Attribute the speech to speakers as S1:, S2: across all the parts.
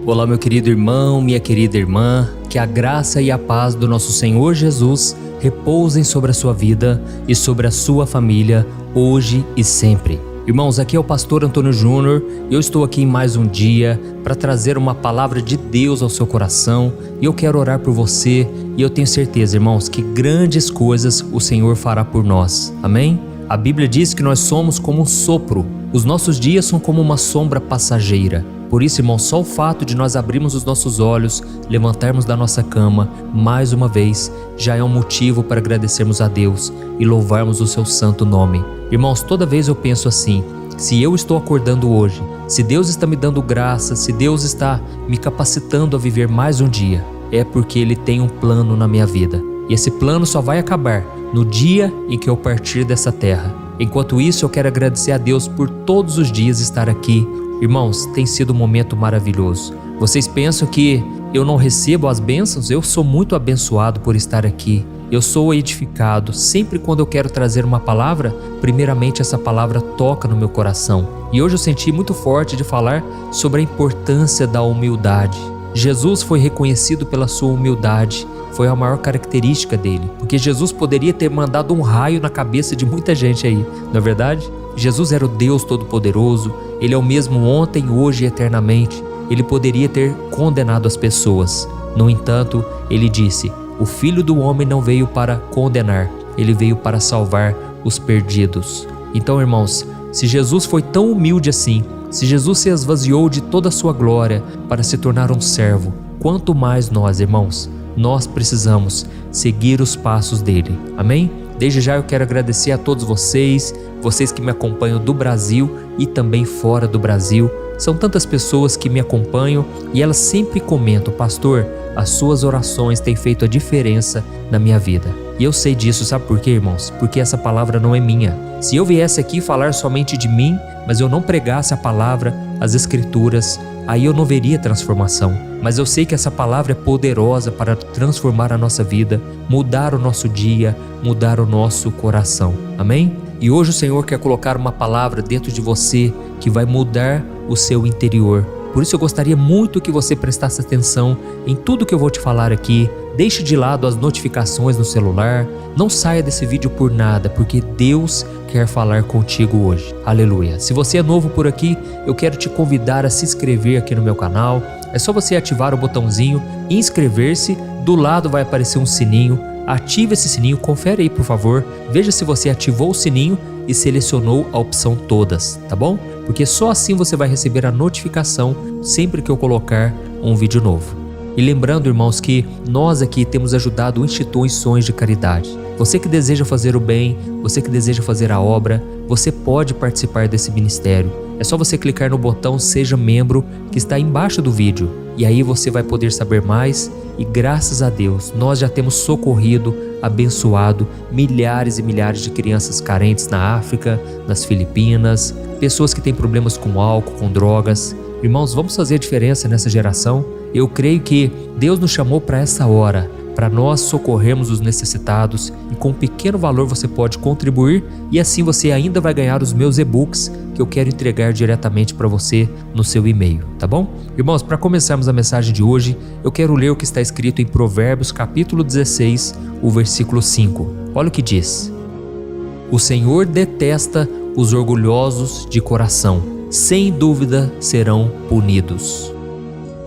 S1: Olá, meu querido irmão, minha querida irmã, que a graça e a paz do nosso Senhor Jesus repousem sobre a sua vida e sobre a sua família, hoje e sempre. Irmãos, aqui é o pastor Antônio Júnior e eu estou aqui em mais um dia para trazer uma palavra de Deus ao seu coração e eu quero orar por você e eu tenho certeza, irmãos, que grandes coisas o Senhor fará por nós. Amém? A Bíblia diz que nós somos como um sopro, os nossos dias são como uma sombra passageira. Por isso, irmão, só o fato de nós abrirmos os nossos olhos, levantarmos da nossa cama, mais uma vez, já é um motivo para agradecermos a Deus e louvarmos o seu santo nome. Irmãos, toda vez eu penso assim, se eu estou acordando hoje, se Deus está me dando graça, se Deus está me capacitando a viver mais um dia, é porque Ele tem um plano na minha vida. E esse plano só vai acabar no dia em que eu partir dessa terra. Enquanto isso, eu quero agradecer a Deus por todos os dias estar aqui. Irmãos, tem sido um momento maravilhoso. Vocês pensam que eu não recebo as bênçãos? Eu sou muito abençoado por estar aqui. Eu sou edificado. Sempre quando eu quero trazer uma palavra, primeiramente essa palavra toca no meu coração. E hoje eu senti muito forte de falar sobre a importância da humildade. Jesus foi reconhecido pela sua humildade. Foi a maior característica dele. Porque Jesus poderia ter mandado um raio na cabeça de muita gente aí, não é verdade? Jesus era o Deus Todo-Poderoso, Ele é o mesmo ontem, hoje e eternamente. Ele poderia ter condenado as pessoas. No entanto, Ele disse, o Filho do Homem não veio para condenar, Ele veio para salvar os perdidos. Então, irmãos, se Jesus foi tão humilde assim, se Jesus se esvaziou de toda a sua glória para se tornar um servo, quanto mais nós, irmãos, nós precisamos seguir os passos dele. Amém? Desde já eu quero agradecer a todos vocês que me acompanham do Brasil e também fora do Brasil. São tantas pessoas que me acompanham e elas sempre comentam, pastor, as suas orações têm feito a diferença na minha vida. E eu sei disso, sabe por quê, irmãos? Porque essa palavra não é minha. Se eu viesse aqui falar somente de mim, mas eu não pregasse a palavra, as escrituras, aí eu não veria transformação. Mas eu sei que essa palavra é poderosa para transformar a nossa vida, mudar o nosso dia, mudar o nosso coração. Amém? E hoje o Senhor quer colocar uma palavra dentro de você que vai mudar o seu interior. Por isso eu gostaria muito que você prestasse atenção em tudo que eu vou te falar aqui. Deixe de lado as notificações no celular. Não saia desse vídeo por nada, porque Deus quer falar contigo hoje. Aleluia. Se você é novo por aqui, eu quero te convidar a se inscrever aqui no meu canal. É só você ativar o botãozinho inscrever-se. Do lado vai aparecer um sininho. Ative esse sininho, confere aí por favor. Veja se você ativou o sininho e selecionou a opção todas, tá bom? Porque só assim você vai receber a notificação sempre que eu colocar um vídeo novo. E lembrando, irmãos, que nós aqui temos ajudado instituições de caridade. Você que deseja fazer o bem, você que deseja fazer a obra, você pode participar desse ministério. É só você clicar no botão Seja Membro que está embaixo do vídeo. E aí você vai poder saber mais e graças a Deus nós já temos socorrido, abençoado milhares e milhares de crianças carentes na África, nas Filipinas, pessoas que têm problemas com álcool, com drogas. Irmãos, vamos fazer a diferença nessa geração? Eu creio que Deus nos chamou para essa hora, para nós socorrermos os necessitados e com um pequeno valor você pode contribuir e assim você ainda vai ganhar os meus e-books que eu quero entregar diretamente para você no seu e-mail, tá bom? Irmãos, para começarmos a mensagem de hoje, eu quero ler o que está escrito em Provérbios capítulo 16, o versículo 5. Olha o que diz. O Senhor detesta os orgulhosos de coração, sem dúvida serão punidos.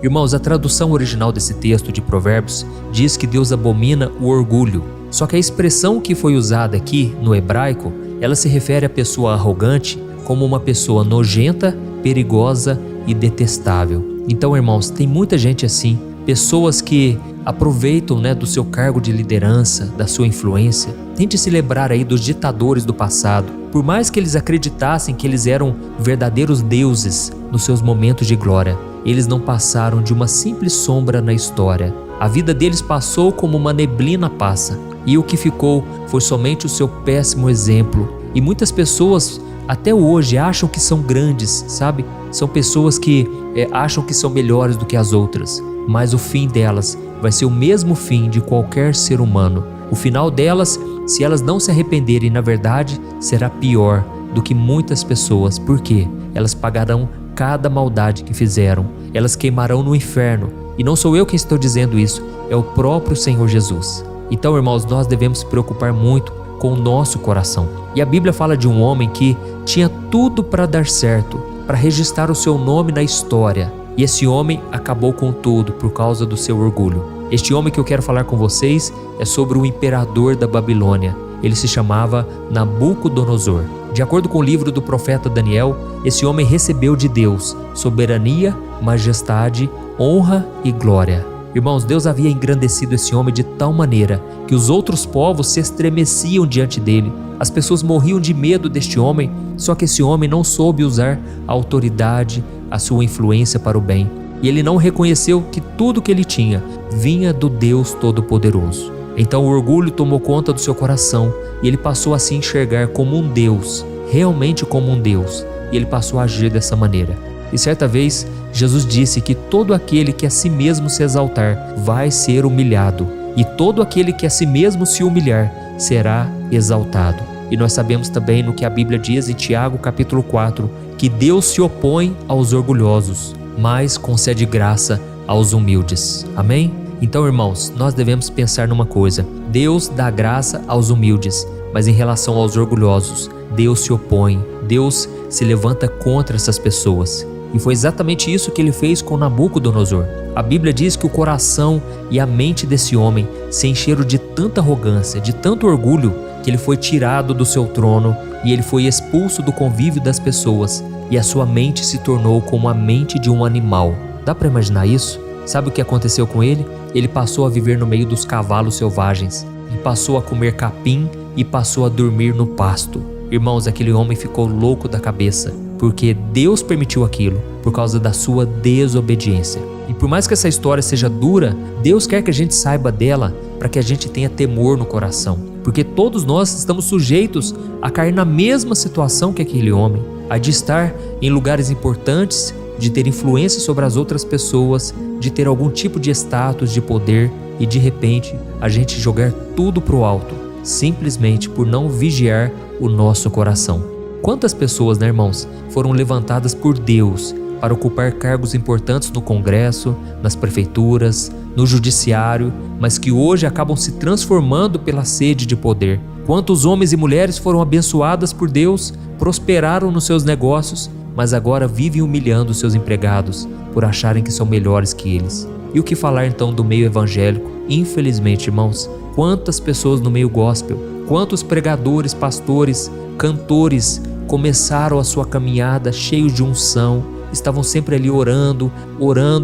S1: Irmãos, a tradução original desse texto de Provérbios diz que Deus abomina o orgulho. Só que a expressão que foi usada aqui no hebraico, ela se refere à pessoa arrogante como uma pessoa nojenta, perigosa e detestável. Então, irmãos, tem muita gente assim, pessoas que aproveitam, do seu cargo de liderança, da sua influência. Tente se lembrar aí dos ditadores do passado. Por mais que eles acreditassem que eles eram verdadeiros deuses nos seus momentos de glória, eles não passaram de uma simples sombra na história. A vida deles passou como uma neblina passa, e o que ficou foi somente o seu péssimo exemplo. E muitas pessoas até hoje acham que são grandes, sabe? São pessoas que acham que são melhores do que as outras, mas o fim delas vai ser o mesmo fim de qualquer ser humano. O final delas, se elas não se arrependerem, na verdade, será pior do que muitas pessoas. Por quê? Elas pagarão cada maldade que fizeram. elas queimarão no inferno. E não sou eu quem estou dizendo isso, é o próprio Senhor Jesus. Então, irmãos, nós devemos se preocupar muito com o nosso coração. E a Bíblia fala de um homem que tinha tudo para dar certo, para registrar o seu nome na história. E esse homem acabou com tudo por causa do seu orgulho. Este homem que eu quero falar com vocês é sobre o imperador da Babilônia. Ele se chamava Nabucodonosor. De acordo com o livro do profeta Daniel, esse homem recebeu de Deus soberania, majestade, honra e glória. Irmãos, Deus havia engrandecido esse homem de tal maneira que os outros povos se estremeciam diante dele. As pessoas morriam de medo deste homem, só que esse homem não soube usar a autoridade, a sua influência para o bem. E ele não reconheceu que tudo que ele tinha vinha do Deus Todo-Poderoso. Então o orgulho tomou conta do seu coração e ele passou a se enxergar como um Deus, realmente como um Deus. E ele passou a agir dessa maneira. E certa vez, Jesus disse que todo aquele que a si mesmo se exaltar vai ser humilhado, e todo aquele que a si mesmo se humilhar será exaltado. E nós sabemos também no que a Bíblia diz em Tiago capítulo 4, que Deus se opõe aos orgulhosos, mas concede graça aos humildes. Amém? Então, irmãos, nós devemos pensar numa coisa: Deus dá graça aos humildes, mas em relação aos orgulhosos, Deus se opõe, Deus se levanta contra essas pessoas. E foi exatamente isso que ele fez com Nabucodonosor. A Bíblia diz que o coração e a mente desse homem se encheram de tanta arrogância, de tanto orgulho, que ele foi tirado do seu trono e ele foi expulso do convívio das pessoas, e a sua mente se tornou como a mente de um animal. Dá para imaginar isso? Sabe o que aconteceu com ele? Ele passou a viver no meio dos cavalos selvagens, e passou a comer capim e passou a dormir no pasto. Irmãos, aquele homem ficou louco da cabeça, porque Deus permitiu aquilo por causa da sua desobediência. E por mais que essa história seja dura, Deus quer que a gente saiba dela para que a gente tenha temor no coração, porque todos nós estamos sujeitos a cair na mesma situação que aquele homem, a de estar em lugares importantes, de ter influência sobre as outras pessoas, de ter algum tipo de status, de poder, e de repente a gente jogar tudo pro alto, simplesmente por não vigiar o nosso coração. Quantas pessoas, né, irmãos, foram levantadas por Deus para ocupar cargos importantes no Congresso, nas prefeituras, no judiciário, mas que hoje acabam se transformando pela sede de poder. Quantos homens e mulheres foram abençoadas por Deus, prosperaram nos seus negócios, mas agora vivem humilhando seus empregados por acharem que são melhores que eles. E o que falar então do meio evangélico? Infelizmente, irmãos, quantas pessoas no meio gospel, quantos pregadores, pastores, cantores começaram a sua caminhada cheios de unção, estavam sempre ali orando,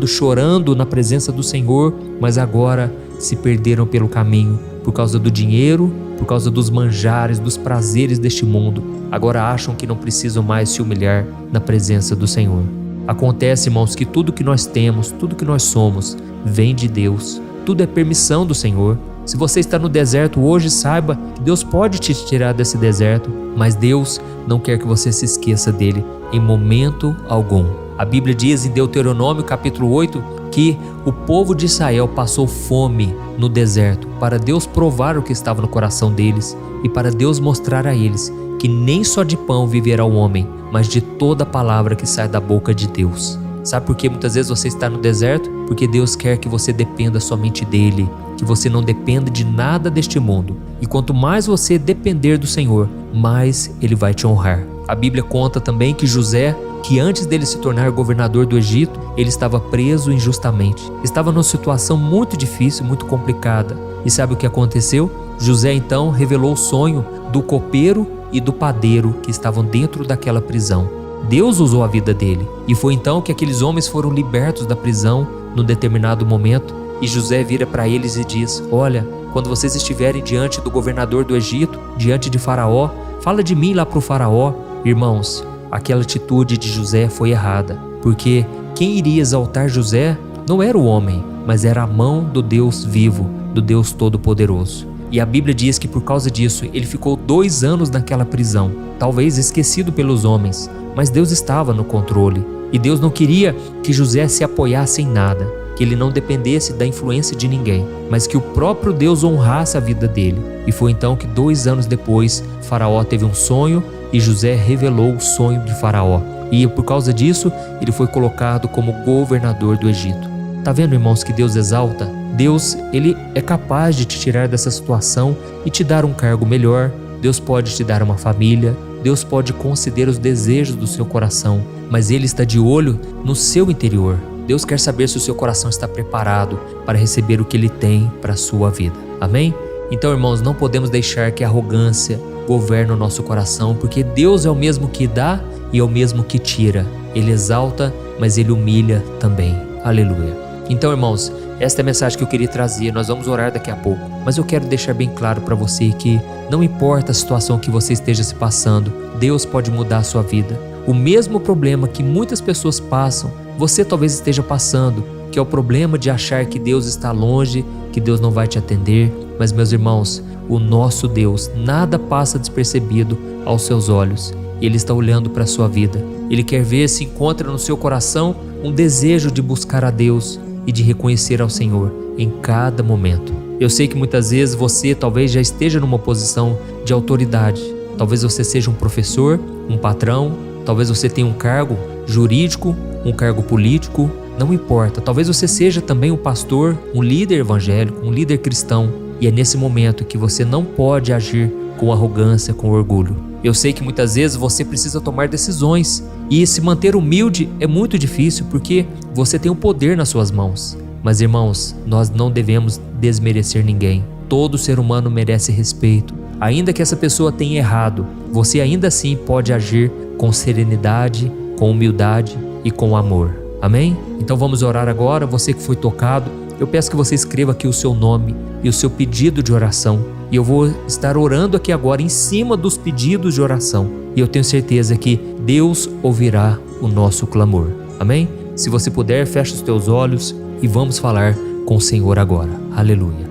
S1: chorando na presença do Senhor, mas agora se perderam pelo caminho por causa do dinheiro, por causa dos manjares, dos prazeres deste mundo. Agora acham que não precisam mais se humilhar na presença do Senhor. Acontece, irmãos, que tudo que nós temos, tudo que nós somos, vem de Deus. Tudo é permissão do Senhor. Se você está no deserto hoje, saiba que Deus pode te tirar desse deserto, mas Deus não quer que você se esqueça dele em momento algum. A Bíblia diz em Deuteronômio capítulo 8 que o povo de Israel passou fome no deserto para Deus provar o que estava no coração deles e para Deus mostrar a eles que nem só de pão viverá o homem, mas de toda palavra que sai da boca de Deus. Sabe por que muitas vezes você está no deserto? Porque Deus quer que você dependa somente dele, que você não dependa de nada deste mundo. E quanto mais você depender do Senhor, mais ele vai te honrar. A Bíblia conta também que José, que antes dele se tornar governador do Egito, ele estava preso injustamente. Estava numa situação muito difícil, muito complicada. E sabe o que aconteceu? José então revelou o sonho do copeiro e do padeiro que estavam dentro daquela prisão. Deus usou a vida dele, e foi então que aqueles homens foram libertos da prisão num determinado momento, e José vira para eles e diz: olha, quando vocês estiverem diante do governador do Egito, diante de Faraó, fala de mim lá para o Faraó. Irmãos, aquela atitude de José foi errada, porque quem iria exaltar José não era o homem, mas era a mão do Deus vivo, do Deus Todo-Poderoso. E a Bíblia diz que por causa disso ele ficou 2 anos naquela prisão, talvez esquecido pelos homens, mas Deus estava no controle. E Deus não queria que José se apoiasse em nada, que ele não dependesse da influência de ninguém, mas que o próprio Deus honrasse a vida dele. E foi então que 2 anos depois, Faraó teve um sonho e José revelou o sonho de Faraó. E por causa disso, ele foi colocado como governador do Egito. Tá vendo, irmãos, que Deus exalta? Deus, ele é capaz de te tirar dessa situação e te dar um cargo melhor. Deus pode te dar uma família. Deus pode conceder os desejos do seu coração, mas Ele está de olho no seu interior. Deus quer saber se o seu coração está preparado para receber o que Ele tem para a sua vida. Amém? Então, irmãos, não podemos deixar que a arrogância governe o nosso coração, porque Deus é o mesmo que dá e é o mesmo que tira. Ele exalta, mas Ele humilha também. Aleluia. Então, irmãos, esta é a mensagem que eu queria trazer. Nós vamos orar daqui a pouco, mas eu quero deixar bem claro para você que não importa a situação que você esteja se passando, Deus pode mudar a sua vida. O mesmo problema que muitas pessoas passam, você talvez esteja passando, que é o problema de achar que Deus está longe, que Deus não vai te atender. Mas, meus irmãos, o nosso Deus, nada passa despercebido aos seus olhos. Ele está olhando para a sua vida. Ele quer ver se encontra no seu coração um desejo de buscar a Deus e de reconhecer ao Senhor em cada momento. Eu sei que muitas vezes você talvez já esteja numa posição de autoridade. Talvez você seja um professor, um patrão, talvez você tenha um cargo jurídico, um cargo político, não importa. Talvez você seja também um pastor, um líder evangélico, um líder cristão. E é nesse momento que você não pode agir com arrogância, com orgulho. Eu sei que muitas vezes você precisa tomar decisões e se manter humilde é muito difícil porque você tem o poder nas suas mãos. Mas, irmãos, nós não devemos desmerecer ninguém. Todo ser humano merece respeito. Ainda que essa pessoa tenha errado, você ainda assim pode agir com serenidade, com humildade e com amor. Amém? Então vamos orar agora. Você que foi tocado, eu peço que você escreva aqui o seu nome e o seu pedido de oração. E eu vou estar orando aqui agora em cima dos pedidos de oração. E eu tenho certeza que Deus ouvirá o nosso clamor. Amém? Se você puder, feche os teus olhos e vamos falar com o Senhor agora. Aleluia.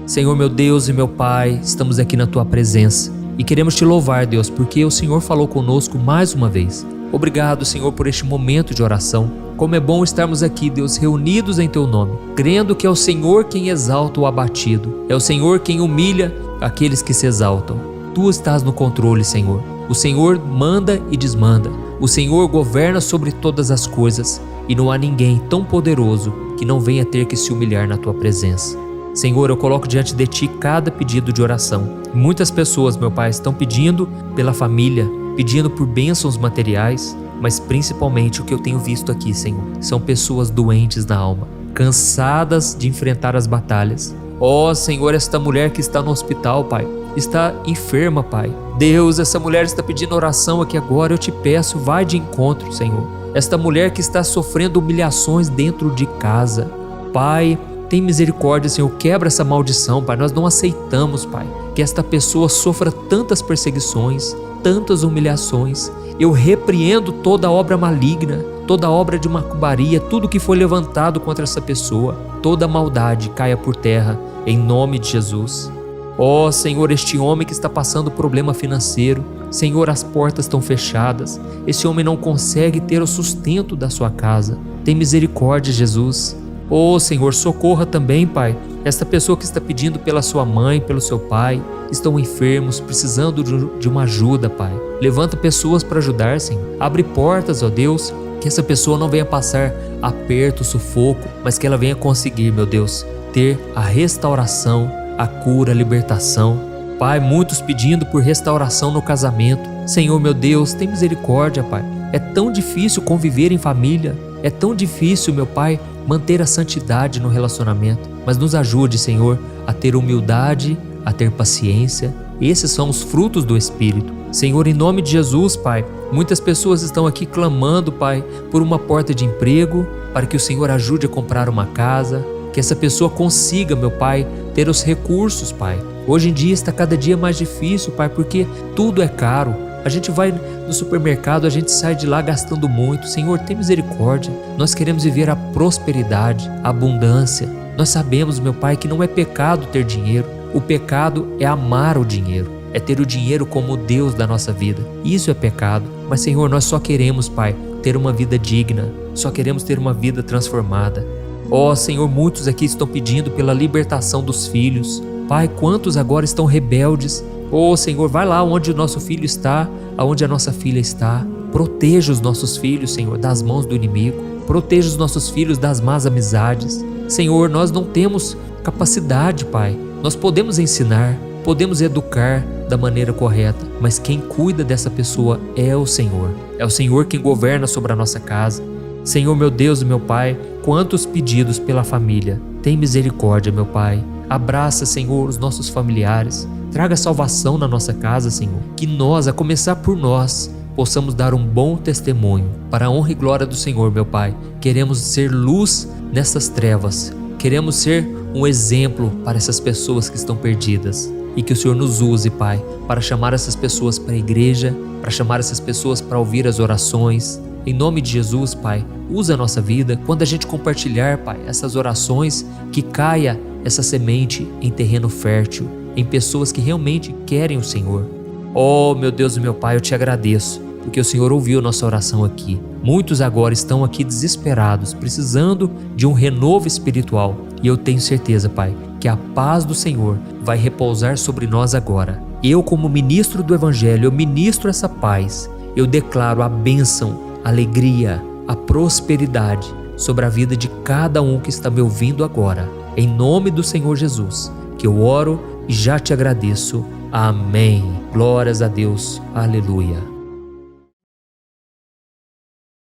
S1: Senhor, meu Deus e meu Pai, estamos aqui na Tua presença e queremos Te louvar, Deus, porque o Senhor falou conosco mais uma vez. Obrigado, Senhor, por este momento de oração. Como é bom estarmos aqui, Deus, reunidos em Teu nome, crendo que é o Senhor quem exalta o abatido, é o Senhor quem humilha aqueles que se exaltam. Tu estás no controle, Senhor. O Senhor manda e desmanda. O Senhor governa sobre todas as coisas e não há ninguém tão poderoso que não venha ter que se humilhar na Tua presença. Senhor, eu coloco diante de Ti cada pedido de oração. Muitas pessoas, meu Pai, estão pedindo pela família, pedindo por bênçãos materiais, mas principalmente o que eu tenho visto aqui, Senhor, são pessoas doentes na alma, cansadas de enfrentar as batalhas. Ó Senhor, esta mulher que está no hospital, Pai, está enferma, Pai. Deus, essa mulher está pedindo oração aqui agora, eu Te peço, vai de encontro, Senhor. Esta mulher que está sofrendo humilhações dentro de casa, Pai, tem misericórdia, Senhor, quebra essa maldição, Pai. Nós não aceitamos, Pai, que esta pessoa sofra tantas perseguições, tantas humilhações. Eu repreendo toda obra maligna, toda obra de macumbaria, tudo que foi levantado contra essa pessoa, toda maldade caia por terra, em nome de Jesus. Ó Senhor, este homem que está passando problema financeiro, Senhor, as portas estão fechadas, esse homem não consegue ter o sustento da sua casa. Tem misericórdia, Jesus. Ó Senhor, socorra também, Pai, esta pessoa que está pedindo pela sua mãe, pelo seu pai, estão enfermos, precisando de uma ajuda, Pai. Levanta pessoas para ajudar, Senhor. Abre portas, ó Deus, que essa pessoa não venha passar aperto, sufoco, mas que ela venha conseguir, meu Deus, ter a restauração, a cura, a libertação. Pai, muitos pedindo por restauração no casamento. Senhor, meu Deus, tem misericórdia, Pai. É tão difícil conviver em família, é tão difícil, meu Pai, manter a santidade no relacionamento, mas nos ajude, Senhor, a ter humildade, a ter paciência. Esses são os frutos do Espírito. Senhor, em nome de Jesus, Pai, muitas pessoas estão aqui clamando, Pai, por uma porta de emprego, para que o Senhor ajude a comprar uma casa, que essa pessoa consiga, meu Pai, ter os recursos, Pai. Hoje em dia está cada dia mais difícil, Pai, porque tudo é caro. A gente vai no supermercado, a gente sai de lá gastando muito. Senhor, tem misericórdia. Nós queremos viver a prosperidade, a abundância. Nós sabemos, meu Pai, que não é pecado ter dinheiro. O pecado é amar o dinheiro, é ter o dinheiro como o Deus da nossa vida. Isso é pecado. Mas, Senhor, nós só queremos, Pai, ter uma vida digna. Só queremos ter uma vida transformada. Ó Senhor, muitos aqui estão pedindo pela libertação dos filhos. Pai, quantos agora estão rebeldes? Ó Senhor, vai lá onde o nosso filho está, aonde a nossa filha está. Proteja os nossos filhos, Senhor, das mãos do inimigo. Proteja os nossos filhos das más amizades. Senhor, nós não temos capacidade, Pai. Nós podemos ensinar, podemos educar da maneira correta, mas quem cuida dessa pessoa é o Senhor. É o Senhor quem governa sobre a nossa casa. Senhor, meu Deus e meu Pai, quantos pedidos pela família. Tem misericórdia, meu Pai. Abraça, Senhor, os nossos familiares. Traga salvação na nossa casa, Senhor. Que nós, a começar por nós, possamos dar um bom testemunho para a honra e glória do Senhor, meu Pai. Queremos ser luz nessas trevas. Queremos ser um exemplo para essas pessoas que estão perdidas. E que o Senhor nos use, Pai, para chamar essas pessoas para a igreja, para chamar essas pessoas para ouvir as orações. Em nome de Jesus, Pai, usa a nossa vida. Quando a gente compartilhar, Pai, essas orações, que caia essa semente em terreno fértil, em pessoas que realmente querem o Senhor. Oh, meu Deus e meu Pai, eu te agradeço, porque o Senhor ouviu nossa oração aqui. Muitos agora estão aqui desesperados, precisando de um renovo espiritual. E eu tenho certeza, Pai, que a paz do Senhor vai repousar sobre nós agora. Eu, como ministro do Evangelho, eu ministro essa paz. Eu declaro a bênção, a alegria, a prosperidade sobre a vida de cada um que está me ouvindo agora. Em nome do Senhor Jesus, que eu oro e já te agradeço. Amém. Glórias a Deus. Aleluia.